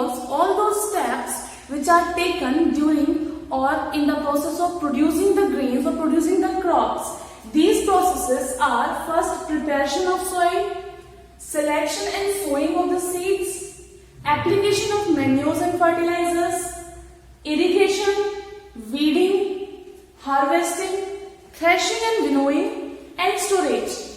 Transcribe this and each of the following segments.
involves all those steps which are taken during or in the process of producing the grains or producing the crops. These processes are first preparation of soil, selection and sowing of the seeds, application of manures and fertilizers, irrigation, weeding, harvesting, threshing and winnowing, and storage.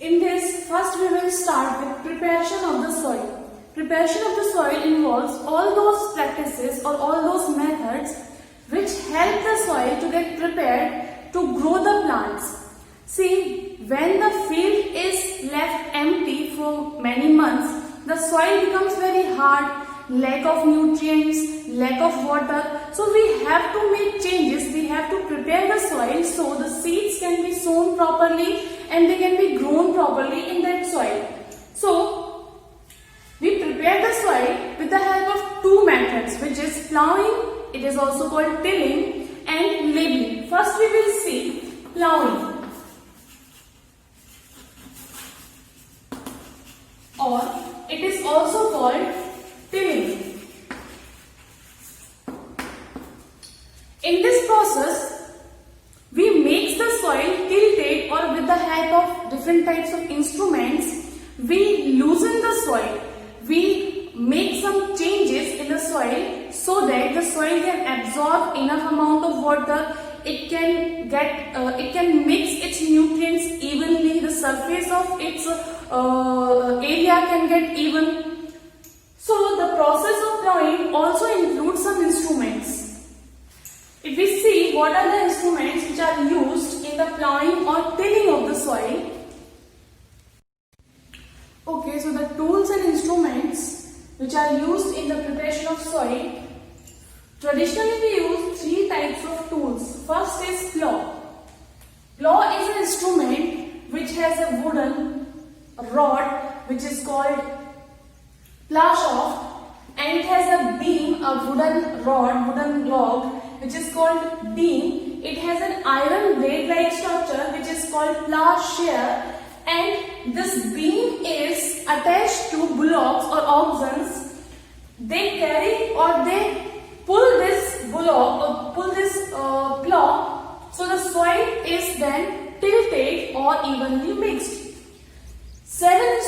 In this, first we will start with preparation of the soil. Preparation of the soil involves all those practices or all those methods which help the soil to get prepared to grow the plants. See, when the field is left empty for many months, the soil becomes very hard, lack of nutrients, lack of water. So we have to make changes, we have to prepare the soil so the seeds can be sown properly and they can be grown properly in that soil. So we prepare the soil with the help of two methods, which is plowing, it is also called tilling, and labeling. First we will see plowing, or it is also called tilling. In this process, we make the soil tilted, or with the help of different types of instruments, we loosen the soil. We make some changes in the soil so that the soil can absorb enough amount of water. It can mix its nutrients evenly. The surface of its area can get even. So the process of plowing also includes some instruments. If we see what are the instruments which are used in the plowing or tilling of the soil. Okay, so the tools and instruments which are used in the preparation of soil. Traditionally we use three types of tools. First is plow. Plow is an instrument which has a wooden rod which is called plough shaft, and it has a beam, a wooden log which is called beam. It has an iron blade like structure which is called plowshare, and this beam is attached to bullocks or oxen. They carry or they pull this bullock or pull this plow, so the soil is then tilted or evenly mixed. Second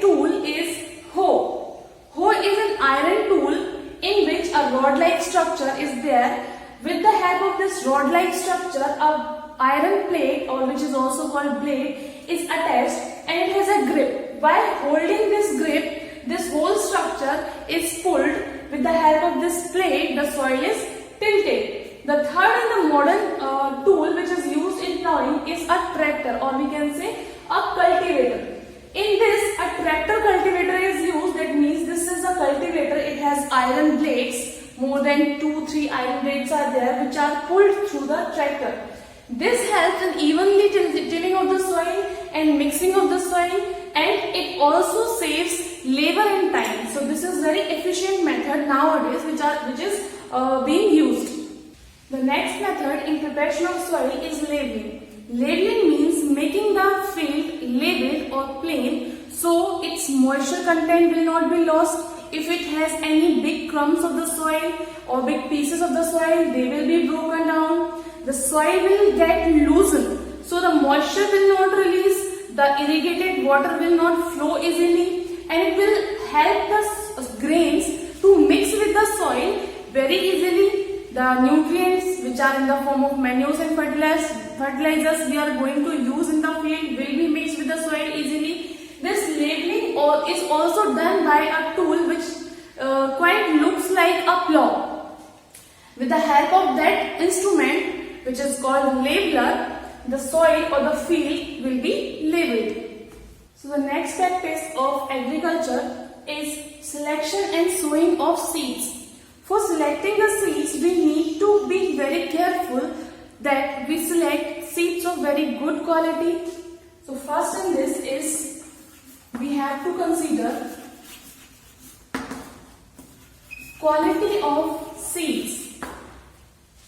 tool is hoe. Hoe is an iron tool in which a rod-like structure is there. With the help of this rod-like structure, a iron plate, or which is also called blade, is attached and it has a grip. By holding this grip, this whole structure is pulled. With the help of this plate, the soil is tilted. The third and the modern tool which is used in plowing is a tractor, or we can say a cultivator. In this, a tractor cultivator is used. That means this is a cultivator. It has iron blades. More than 2-3 iron blades are there which are pulled through the tractor. This helps in evenly tilling of the soil and mixing of the soil, and it also saves labor and time. So this is very efficient method nowadays which is being used. The next method in preparation of soil is labeling. Labeling means making the field labeled or plain so its moisture content will not be lost. If it has any big crumbs of the soil or big pieces of the soil, they will be broken down. The soil will get loosened, so the moisture will not release, the irrigated water will not flow easily, and it will help the grains to mix with the soil very easily. The nutrients which are in the form of manures and fertilizers we are going to use in the field will be mixed with the soil easily. This labeling is also done by a tool which quite looks like a plow. With the help of that instrument, which is called labeler, the soil or the field will be labeled. So the next practice of agriculture is selection and sowing of seeds. For selecting the seeds, we need to be very careful that we select seeds of very good quality. So first in this is, we have to consider quality of seeds.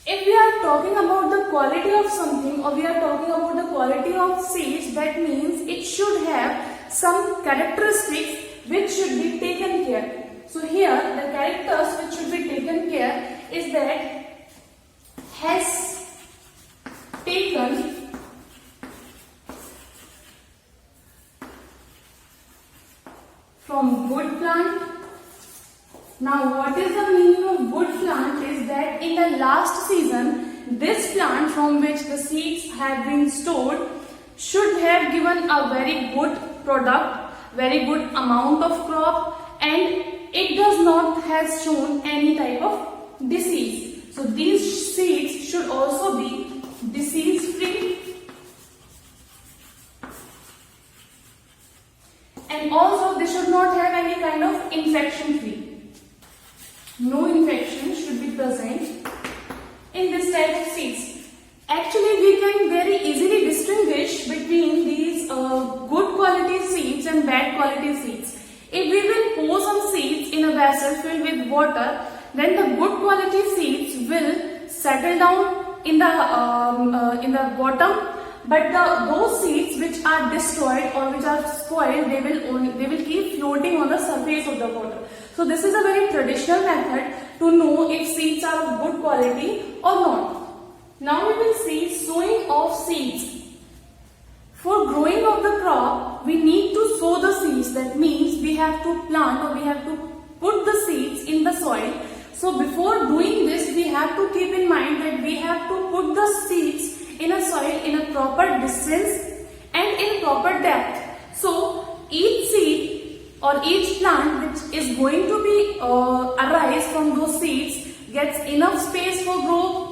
If we are talking about the quality of something, or we are talking about the quality of seeds, that means it should have some characteristics which should be taken care. So here the characters which should be taken care is that has taken from good plant. Now what is the meaning of good plant is that in the last season this plant from which the seeds have been stored should have given a very good product, very good amount of crop, and it does not has shown any type of disease. So these seeds should also be disease free, and also they should not have any kind of infection free. No infection should be present in this type of seeds. Actually, we can very easily distinguish between these good quality seeds and bad quality seeds. If we will pour some seeds in a vessel filled with water, then the good quality seeds will settle down in the bottom, but those seeds which are destroyed or which are spoiled, they will keep floating on the surface of the water. So this is a very traditional method to know if seeds are of good quality or not. Now we will see sowing of seeds. For growing of the crop, we need to sow the seeds. That means we have to plant or we have to put the seeds in the soil. So before doing this, we have to keep in mind that we have to put the seeds in a soil in a proper distance and in proper depth. So each seed or each plant which is going to be arise from those seeds gets enough space for growth.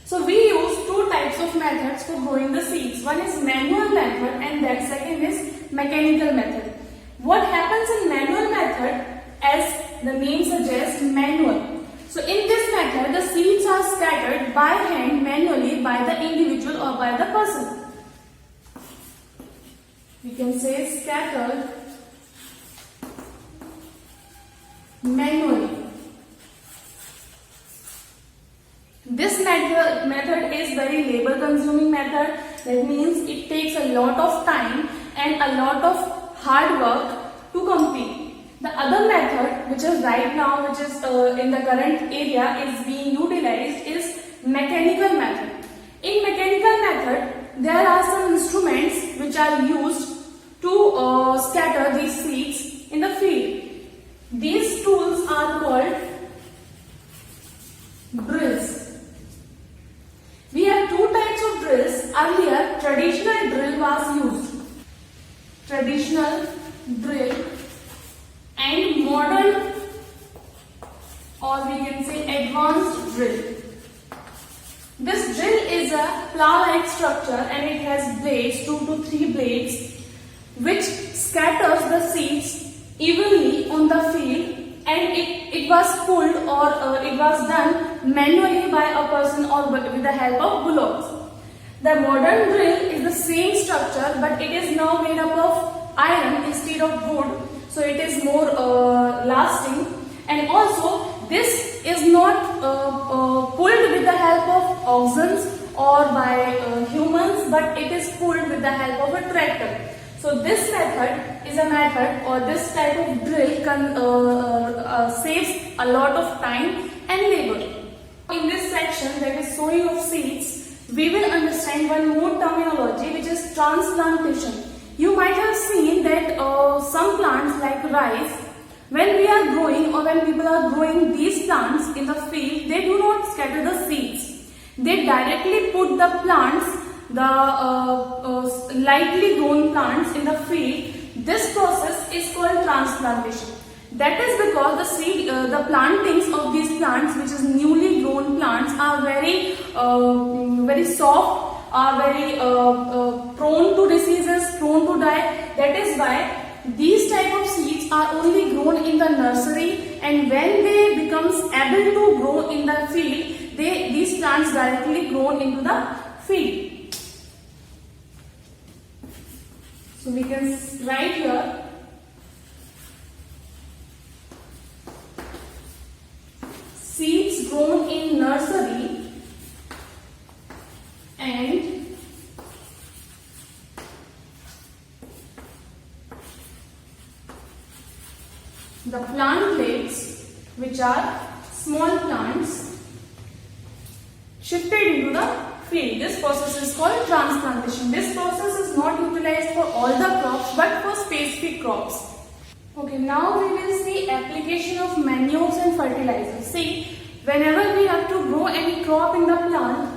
So we use two types of methods for growing the seeds. One is manual method and then second is mechanical method. What happens in manual method, as the name suggests, manual. So in this method, the seeds are scattered by hand manually by the individual or by the person. We can say scattered manually. This method is very labor consuming method. That means it takes a lot of time and a lot of hard work to complete. The other method, which is right now, which is in the current area is being utilized, is mechanical method. In mechanical method, there are some instruments which are used to scatter these seeds in the field. These tools are called drills. We have two types of drills. Earlier, traditional drill was used. Traditional drill and modern, or we can say advanced drill. This drill is a plow-like structure and it has blades, 2 to 3 blades, which scatters the seeds evenly on the field, and it was pulled or it was done manually by a person or with the help of bullocks. The modern drill is the same structure, but it is now made up of iron instead of wood, so it is more lasting, and also this is not pulled with the help of oxen or by humans, but it is pulled with the help of a tractor. So this method is a method, or this type of drill saves a lot of time and labor. In this section, that is sowing of seeds, we will understand one more terminology, which is transplantation. You might have seen that some plants like rice, when we are growing or when people are growing these plants in the field, they do not scatter the seeds. They directly put the plants, the lightly grown plants in the field. This process is called transplantation. That is because the seed, the plantings of these plants, which is newly grown plants, are very soft, are very prone to diseases, prone to die. That is why these type of seeds are only grown in the nursery, and when they becomes able to grow in the field, these plants directly grown into the field. So we can write here seeds grown in nursery and the plantlet, which are small plants, shifted into the field. This process is called transplantation. This process is not utilized for all the crops but for specific crops. Okay, now we will see application of manures and fertilizers. See, whenever we have to grow any crop in the plant,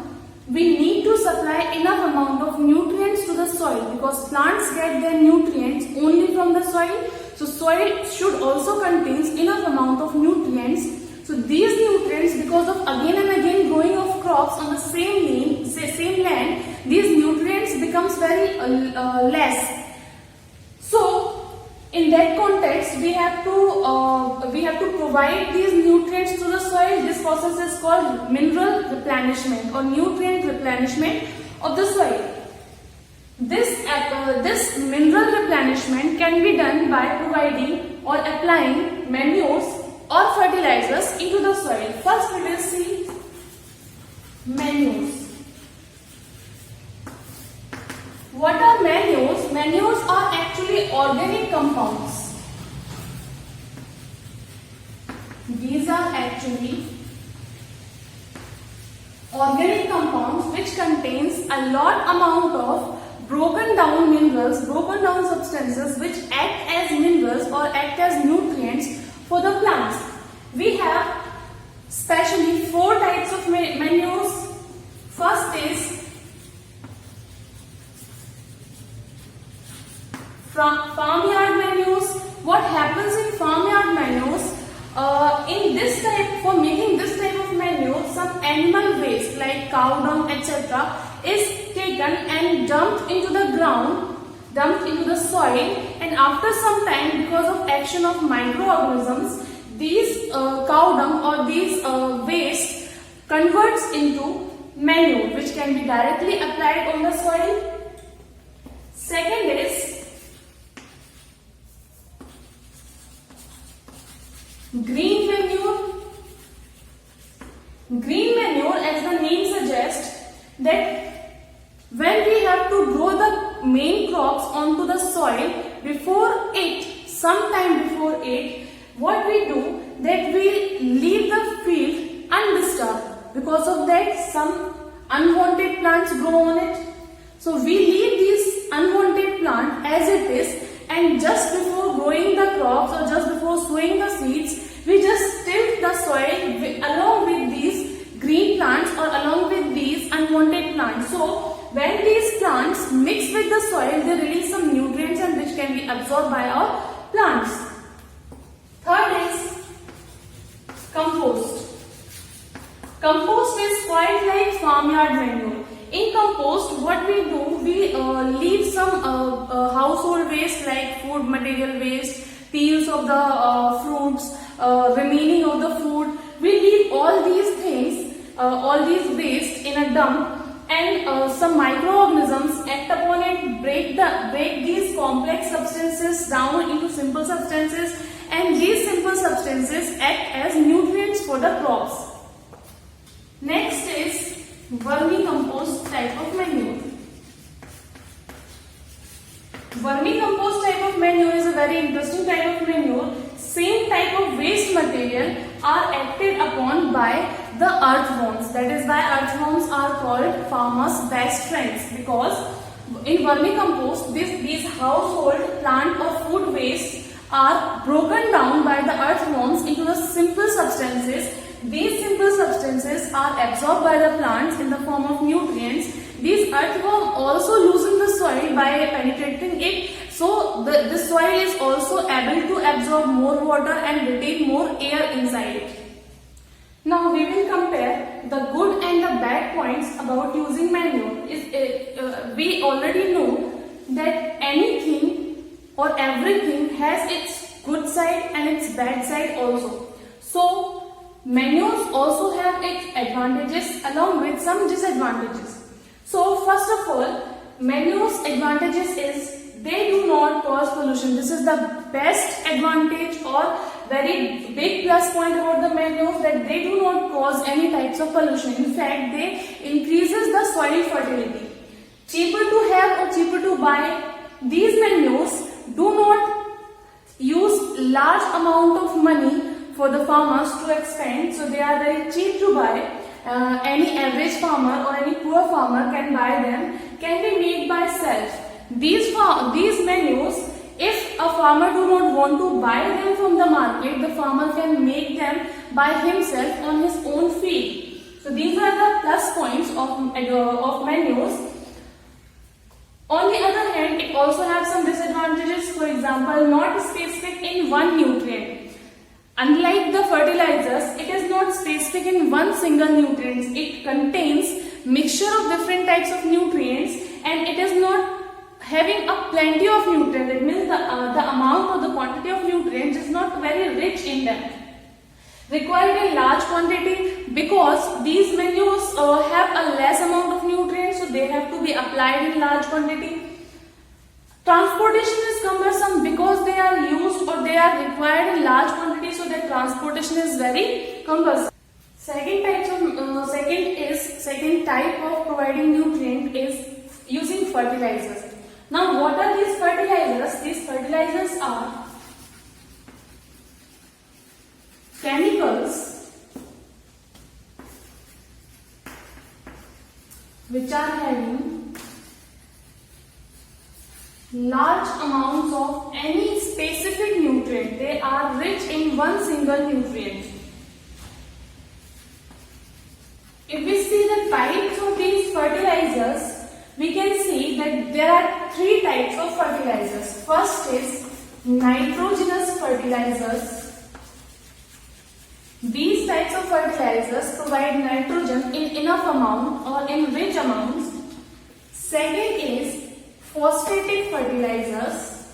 we need to supply enough amount of nutrients to the soil, because plants get their nutrients only from the soil. So soil should also contain enough amount of nutrients. So these nutrients, because of again and again growing of crops on the same land, these nutrients becomes very less. So in that context, we have to provide these nutrients to the soil. This process is called mineral replenishment or nutrient replenishment of the soil. This mineral replenishment can be done by providing or applying manures or fertilizers into the soil. First, we will see manures. What are manures? Manures are actually organic compounds. These are actually organic compounds which contains a lot amount of broken down minerals, broken down substances which act as minerals or act as nutrients for the plants. We have specially 4 types of manures. First is farmyard manures. What happens in farmyard manures? For making this type of manure, some animal waste like cow dung, etc. is taken and dumped into the ground, dumped into the soil, and after some time, because of action of microorganisms, these cow dung or these waste converts into manure, which can be directly applied on the soil. Second is green manure. Green manure, as the name suggests, that when we have to grow the main crops onto the soil, sometime before it, what we do, that we leave the field undisturbed. Because of that, some unwanted plants grow on it. So we leave this unwanted plant as it is, and just before growing the crops or just before sowing the seeds, we just tilt the soil along with these green plants or along with these unwanted plants. So when these plants mix with the soil, they release some nutrients and which can be absorbed by our plants. Third is compost. Compost is quite like farmyard manure. In compost, what we do, we leave some household waste like food material waste, peels of the fruits, remaining of the food. We leave all these things, all these waste in a dump, and some microorganisms act upon it, break these complex substances down into simple substances, and these simple substances act as nutrients for the crops. Next is vermicompost type of manure. Vermicompost type of manure is a very interesting type of manure. Same type of waste material are acted upon by the earthworms. That is why earthworms are called farmers' best friends, because in vermicompost, these household plant or food waste are broken down by the earthworms into the simple substances. These simple substances are absorbed by the plants in the form of nutrients. These earthworms also loosen the soil by penetrating it, so the soil is also able to absorb more water and retain more air inside it. Now we will compare the good and the bad points about using manure. We already know that anything or everything has its good side and its bad side also. So manures also have its advantages along with some disadvantages. So first of all, manure's advantages is they do not cause pollution. This is the best advantage or very big plus point about the manures, that they do not cause any types of pollution. In fact, they increases the soil fertility. Cheaper to have or cheaper to buy. These manures do not use large amount of money for the farmers to expend, so they are very cheap to buy. Any average farmer or any poor farmer can buy them, can be made by self. These menus, if a farmer do not want to buy them from the market, the farmer can make them by himself on his own field. So these are the plus points of menus. On the other hand, it also has some disadvantages. For example, not specific in one nutrient. Unlike the fertilizers, it is not specific in one single nutrient. It contains mixture of different types of nutrients, and it is not having a plenty of nutrients. That means the amount or the quantity of nutrients is not very rich in them. Required in large quantity, because these menus have a less amount of nutrients, so they have to be applied in large quantity. Transportation is cumbersome because they are used or they are required in large quantity, so their transportation is very cumbersome. Second type of providing nutrient is using fertilizers. Now, what are these fertilizers? These fertilizers are chemicals which are having large amounts of any specific nutrient. They are rich in one single nutrient. If we see the types of these fertilizers, we can see that there are three types of fertilizers. First is nitrogenous fertilizers. These types of fertilizers provide nitrogen in enough amount or in rich amounts. Second is phosphatic fertilizers.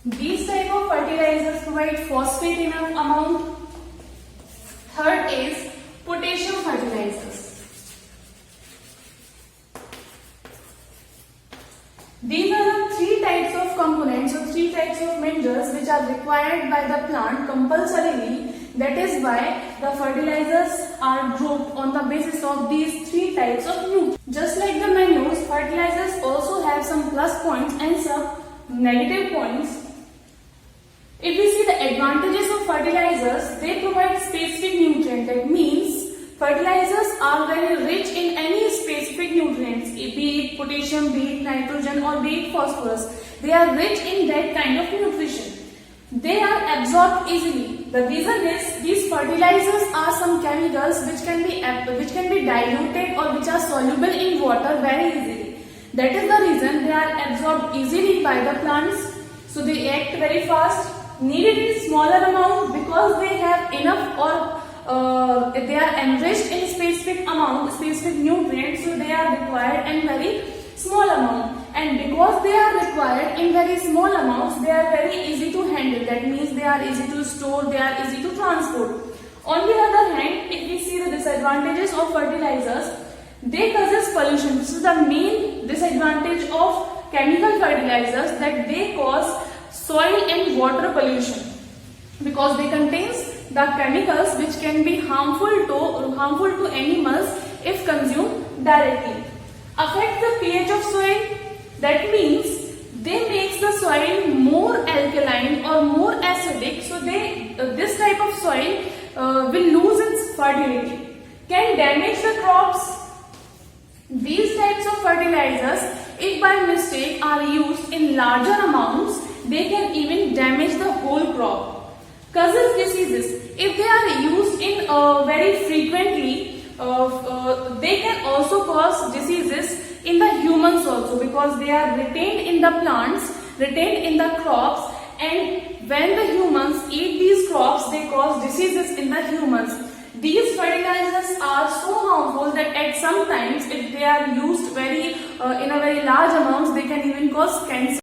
These type of fertilizers provide phosphate in enough amount. Third is potassium fertilizers. These are the three types of components or three types of minerals which are required by the plant compulsorily. That is why the fertilizers are grouped on the basis of these three types of nutrients. Just like the menus, fertilizers also have some plus points and some negative points. If we see the advantages of fertilizers, they provide specific nutrient. That means fertilizers are very rich in any specific nutrients, be it potassium, be it nitrogen, or be it phosphorus. They are rich in that kind of nutrition. They are absorbed easily. The reason is these fertilizers are some chemicals which can be diluted or which are soluble in water very easily. That is the reason they are absorbed easily by the plants. So they act very fast. Needed in smaller amount because they have enough or they are enriched in specific nutrients, so they are required in very small amount. And because they are required in very small amounts, they are very easy to handle. That means they are easy to store, they are easy to transport. On the other hand, if we see the disadvantages of fertilizers, they causes pollution. This is the main disadvantage of chemical fertilizers, that they cause soil and water pollution because they contains the chemicals which can be harmful to animals if consumed directly. Affect the pH of soil. That means they makes the soil more alkaline or more acidic. So this type of soil will lose its fertility. Can damage the crops. These types of fertilizers, if by mistake are used in larger amounts, they can even damage the whole crop. Causes diseases. If they are used in very frequently, they can also cause diseases in the humans also, because they are retained in the plants, retained in the crops, and when the humans eat these crops, they cause diseases in the humans. These fertilizers are so harmful that at some times, if they are used in a very large amounts, they can even cause cancer.